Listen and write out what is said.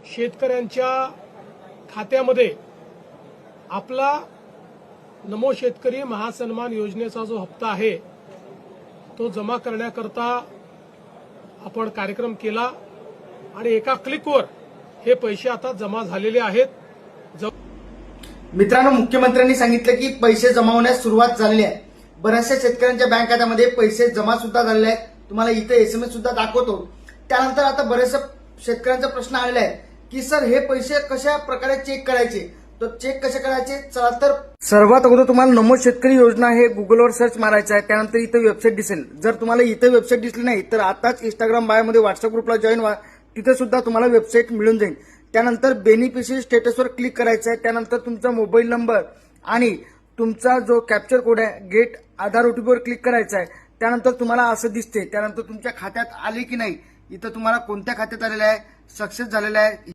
शेतकऱ्यांच्या खात्यामध्ये आपला नमो शेतकरी महासन्मान योजनेचा जो हप्ता आहे तो जमा करण्याकरता आपण कार्यक्रम केला आणि एका क्लिकवर हे पैसे आता जमा झालेले आहेत। मित्रांनो, मुख्यमंत्र्यांनी सांगितलं की पैसे जमा होण्यास सुरुवात झालेली आहे। बऱ्याचशा शेतकऱ्यांच्या बँक खात्यामध्ये पैसे जमा सुद्धा झालेले आहेत। तुम्हाला इथे एसएमएस सुद्धा दाखवतो। त्यानंतर आता बऱ्याचशा शेतकऱ्यांचा प्रश्न आलेला आहे की सर हे पैसे कशा प्रकारे चेक करायचे, तो चेक कसे करायचे। चला तर सर्वात अगोदर तुम्हाला नमो शेतकरी योजना हे गुगलवर सर्च मारायचं आहे। त्यानंतर इथे वेबसाईट दिसेल। जर तुम्हाला इथे वेबसाईट दिसली नाही तर आताच इंस्टाग्राम बायोमध्ये व्हॉट्सअप ग्रुपला जॉईन व्हा, तिथे सुद्धा तुम्हाला वेबसाईट मिळून जाईल। त्यानंतर बेनिफिशियरी स्टेटसवर क्लिक करायचं आहे। त्यानंतर तुमचा मोबाईल नंबर आणि तुमचा जो कॅप्चर कोड आहे गेट आधार ओटीपीवर क्लिक करायचा आहे। त्यानंतर तुम्हाला असं दिसते। त्यानंतर तुमच्या खात्यात आले की नाही, इथं तुम्हाला कोणत्या खात्यात आलेलं आहे, सक्सेस झालेलं आहे